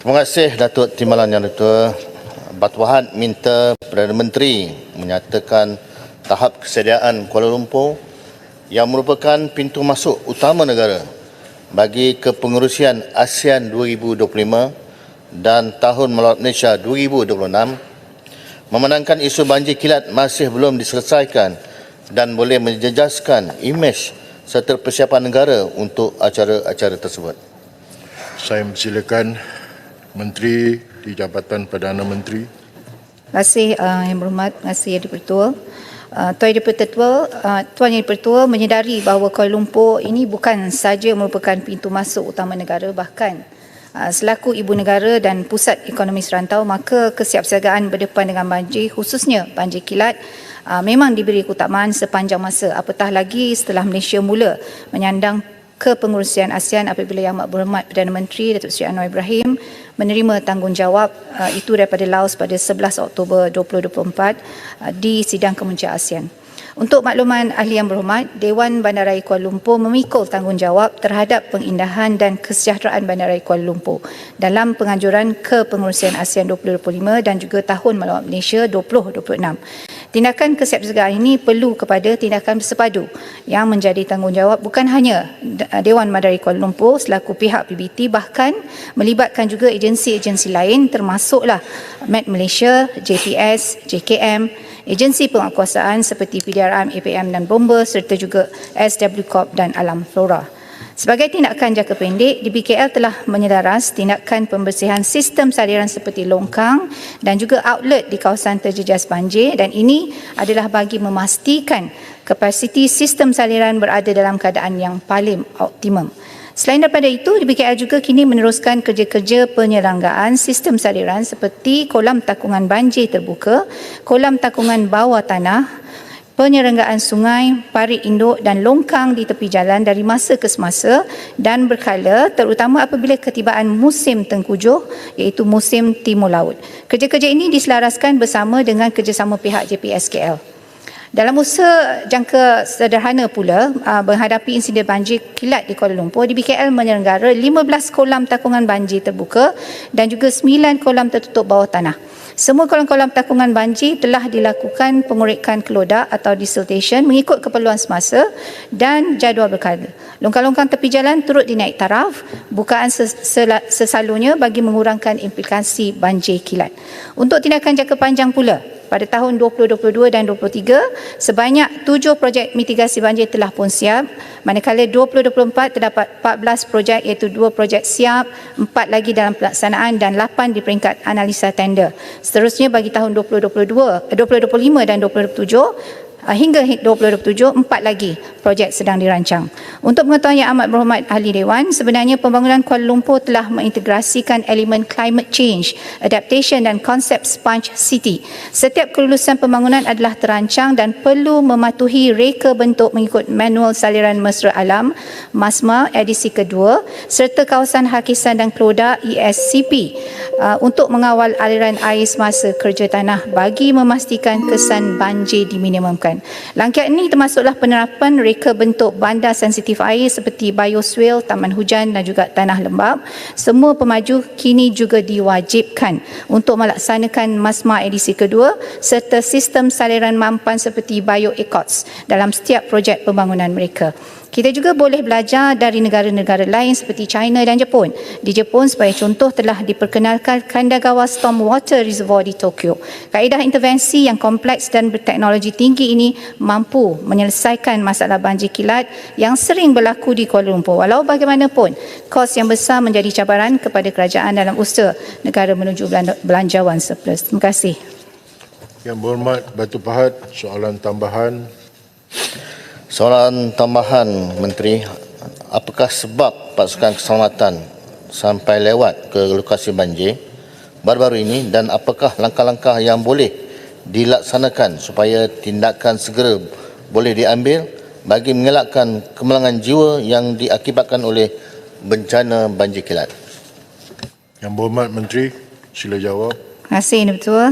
Terima kasih Datuk Timbalan Yang Ditua. Batuahan minta Perdana Menteri menyatakan tahap kesediaan Kuala Lumpur yang merupakan pintu masuk utama negara bagi kepengurusian ASEAN 2025 dan Tahun Melawat Malaysia 2026 memandangkan isu banjir kilat masih belum diselesaikan dan boleh menjejaskan imej serta persiapan negara untuk acara-acara tersebut. Saya mempersilakan Menteri di Jabatan Perdana Menteri. Terima kasih Yang Berhormat, terima kasih Yang Dipertua. Tuan Yang Dipertua menyedari bahawa Kuala Lumpur ini bukan sahaja merupakan pintu masuk utama negara, bahkan selaku ibu negara dan pusat ekonomi serantau, maka kesiapsiagaan berdepan dengan banjir, khususnya banjir kilat, memang diberi keutamaan sepanjang masa, apatah lagi setelah Malaysia mula menyandang kepengurusian ASEAN apabila Yang Amat Berhormat Perdana Menteri Datuk Seri Anwar Ibrahim menerima tanggungjawab itu daripada Laos pada 11 Oktober 2024 di sidang kemuncak ASEAN. Untuk makluman ahli yang berhormat, Dewan Bandaraya Kuala Lumpur memikul tanggungjawab terhadap pengindahan dan kesejahteraan Bandaraya Kuala Lumpur dalam penganjuran kepengurusian ASEAN 2025 dan juga Tahun Melawat Malaysia 2026. Tindakan kesiapsiagaan ini perlu kepada tindakan bersepadu yang menjadi tanggungjawab bukan hanya Dewan Bandaraya Kuala Lumpur selaku pihak PBT, bahkan melibatkan juga agensi-agensi lain termasuklah Met Malaysia, JPS, JKM, agensi penguatkuasaan seperti PDRM, APM dan Bomba serta juga SW Corp dan Alam Flora. Sebagai tindakan jangka pendek, DBKL telah menyelaras tindakan pembersihan sistem saliran seperti longkang dan juga outlet di kawasan terjejas banjir, dan ini adalah bagi memastikan kapasiti sistem saliran berada dalam keadaan yang paling optimum. Selain daripada itu, DBKL juga kini meneruskan kerja-kerja penyelenggaraan sistem saliran seperti kolam takungan banjir terbuka, kolam takungan bawah tanah, penyerenggaan sungai, parit induk dan longkang di tepi jalan dari masa ke semasa dan berkala, terutama apabila ketibaan musim tengkujuh iaitu musim timur laut. Kerja-kerja ini diselaraskan bersama dengan kerjasama pihak JPSKL. Dalam usaha jangka sederhana pula menghadapi insiden banjir kilat di Kuala Lumpur, DBKL menyelenggara 15 kolam takungan banjir terbuka dan juga 9 kolam tertutup bawah tanah. Semua kolam-kolam takungan banjir telah dilakukan pengurikan kelodak atau desiltation mengikut keperluan semasa dan jadual berkala. Longkang-longkang tepi jalan turut dinaik taraf, bukaan seselalunya bagi mengurangkan implikasi banjir kilat. Untuk tindakan jangka panjang pula, pada tahun 2022 dan 2023, sebanyak 7 projek mitigasi banjir telah pun siap, manakala 2024 terdapat 14 projek iaitu 2 projek siap, 4 lagi dalam pelaksanaan dan 8 di peringkat analisa tender. Seterusnya bagi tahun 2025 dan 2027, hingga 2027, 4 lagi projek sedang dirancang. Untuk pengetahuan Yang Amat Berhormat Ahli Dewan, sebenarnya pembangunan Kuala Lumpur telah mengintegrasikan elemen climate change, adaptation dan konsep sponge city. Setiap kelulusan pembangunan adalah terancang dan perlu mematuhi reka bentuk mengikut manual saliran mesra alam MASMA edisi kedua serta kawasan hakisan dan kelodak ESCP untuk mengawal aliran air semasa kerja tanah bagi memastikan kesan banjir diminimumkan. Rangkaian ini termasuklah penerapan reka bentuk bandar sensitif air seperti bioswale, taman hujan dan juga tanah lembap. Semua pemaju kini juga diwajibkan untuk melaksanakan MASMA edisi kedua serta sistem saliran mampan seperti bioecots dalam setiap projek pembangunan mereka. Kita juga boleh belajar dari negara-negara lain seperti China dan Jepun. Di Jepun, sebagai contoh, telah diperkenalkan Kandagawa Stormwater Reservoir di Tokyo. Kaedah intervensi yang kompleks dan berteknologi tinggi ini mampu menyelesaikan masalah banjir kilat yang sering berlaku di Kuala Lumpur. Walau bagaimanapun, kos yang besar menjadi cabaran kepada kerajaan dalam usaha negara menuju belanjawan surplus. Terima kasih. Yang Berhormat Batu Pahat, soalan tambahan. Soalan tambahan, Menteri, apakah sebab pasukan keselamatan sampai lewat ke lokasi banjir baru-baru ini dan apakah langkah-langkah yang boleh dilaksanakan supaya tindakan segera boleh diambil bagi mengelakkan kemalangan jiwa yang diakibatkan oleh bencana banjir kilat? Yang Berhormat Menteri, sila jawab. Terima kasih, Yang Bertua.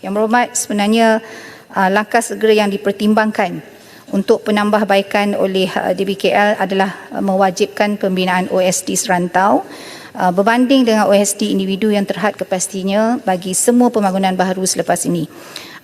Yang Berhormat, sebenarnya langkah segera yang dipertimbangkan untuk penambahbaikan oleh DBKL adalah mewajibkan pembinaan OSD serantau berbanding dengan OSD individu yang terhad kapasitinya bagi semua pembangunan baharu selepas ini.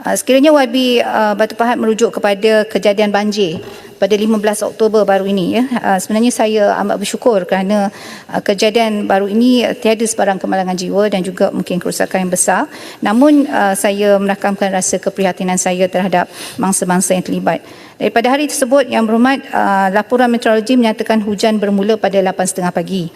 Sekiranya YB Batu Pahat merujuk kepada kejadian banjir pada 15 Oktober baru ini, sebenarnya saya amat bersyukur kerana kejadian baru ini tiada sebarang kemalangan jiwa dan juga mungkin kerusakan yang besar. Namun saya merakamkan rasa keprihatinan saya terhadap mangsa-mangsa yang terlibat. Daripada hari tersebut, Yang Berhormat, laporan meteorologi menyatakan hujan bermula pada 8.30 pagi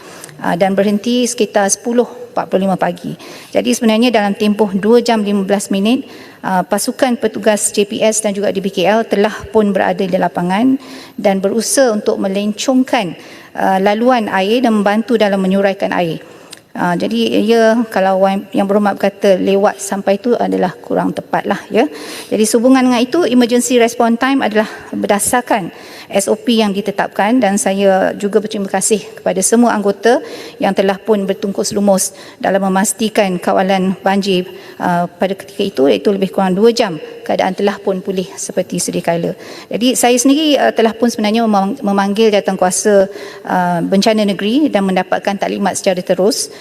dan berhenti sekitar 10.45 pagi. Jadi sebenarnya dalam tempoh 2 jam 15 minit, pasukan petugas JPS dan juga DBKL telah pun berada di lapangan dan berusaha untuk melencongkan laluan air dan membantu dalam menyuraikan air. Jadi kalau Yang Berhormat berkata lewat sampai itu adalah kurang tepat lah ya. Jadi sehubungan dengan itu, emergency response time adalah berdasarkan SOP yang ditetapkan dan saya juga berterima kasih kepada semua anggota yang telah pun bertungkus lumus dalam memastikan kawalan banjir pada ketika itu, iaitu lebih kurang 2 jam keadaan telah pun pulih seperti sedia kala. Jadi saya sendiri telah pun sebenarnya memanggil jawatankuasa bencana negeri dan mendapatkan taklimat secara terus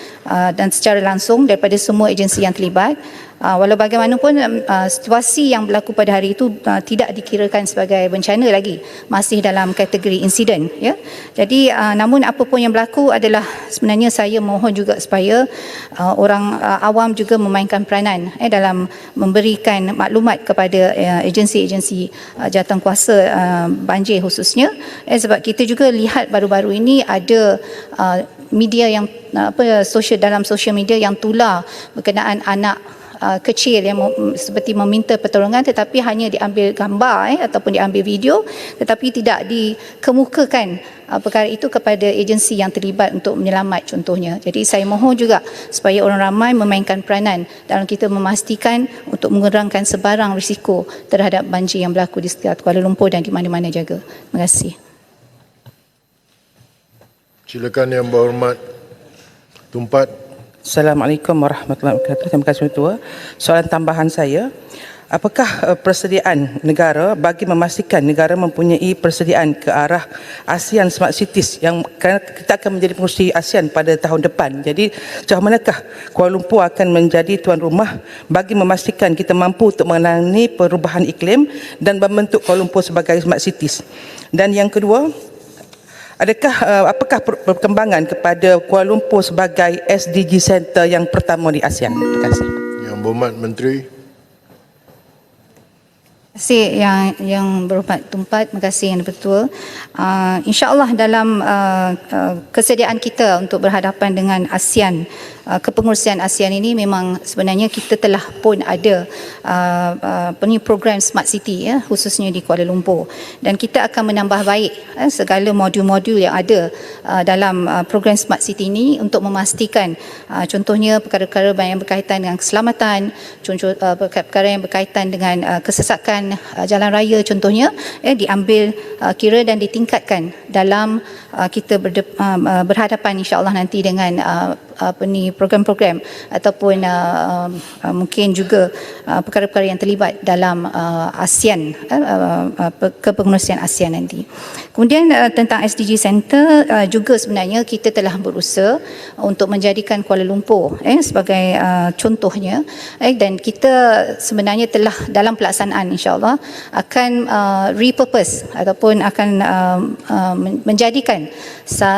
dan secara langsung daripada semua agensi yang terlibat. Walau bagaimanapun situasi yang berlaku pada hari itu tidak dikirakan sebagai bencana lagi, masih dalam kategori insiden ya. Jadi namun apa pun yang berlaku adalah sebenarnya saya mohon juga supaya orang awam juga memainkan peranan dalam memberikan maklumat kepada agensi-agensi jawatankuasa banjir khususnya, sebab kita juga lihat baru-baru ini ada media yang dalam social media yang tular berkenaan anak kecil yang seperti meminta pertolongan tetapi hanya diambil gambar ataupun diambil video tetapi tidak dikemukakan perkara itu kepada agensi yang terlibat untuk menyelamat contohnya. Jadi saya mohon juga supaya orang ramai memainkan peranan dalam kita memastikan untuk mengurangkan sebarang risiko terhadap banjir yang berlaku di sekitar Kuala Lumpur dan di mana-mana jaga. Terima kasih. Silakan Yang Berhormat Tumpat. Assalamualaikum warahmatullahi wabarakatuh. Terima kasih Ketua. Soalan tambahan saya, apakah persediaan negara bagi memastikan negara mempunyai persediaan ke arah ASEAN Smart Cities yang kita akan menjadi pengurusi ASEAN pada tahun depan. Jadi sejauh manakah Kuala Lumpur akan menjadi tuan rumah bagi memastikan kita mampu untuk menangani perubahan iklim dan membentuk Kuala Lumpur sebagai Smart Cities. Dan yang kedua, apakah perkembangan kepada Kuala Lumpur sebagai SDG Center yang pertama di ASEAN? Terima kasih. Yang Berhormat Menteri. Terima kasih yang Berhormat Tumpat, terima kasih Yang Dipertua. InsyaAllah dalam kesediaan kita untuk berhadapan dengan ASEAN, kepengurusian ASEAN ini memang sebenarnya kita telah pun ada program Smart City ya, khususnya di Kuala Lumpur, dan kita akan menambah baik segala modul-modul yang ada dalam program Smart City ini untuk memastikan contohnya perkara-perkara yang berkaitan dengan keselamatan, contoh perkara yang berkaitan dengan kesesakan jalan raya contohnya diambil kira dan ditingkatkan dalam kita berhadapan insya-Allah nanti dengan program-program ataupun mungkin juga perkara-perkara yang terlibat dalam ASEAN, kepengurusian ASEAN nanti. Kemudian tentang SDG Center juga sebenarnya kita telah berusaha untuk menjadikan Kuala Lumpur sebagai contohnya, dan kita sebenarnya telah dalam pelaksanaan insya-Allah akan repurpose ataupun akan menjadikan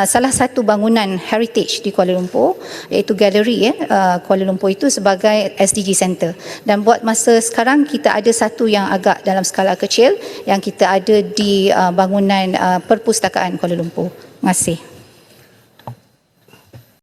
salah satu bangunan heritage di Kuala Lumpur, iaitu galeri Kuala Lumpur itu sebagai SDG Center. Dan buat masa sekarang kita ada satu yang agak dalam skala kecil yang kita ada di bangunan perpustakaan Kuala Lumpur. Terima kasih.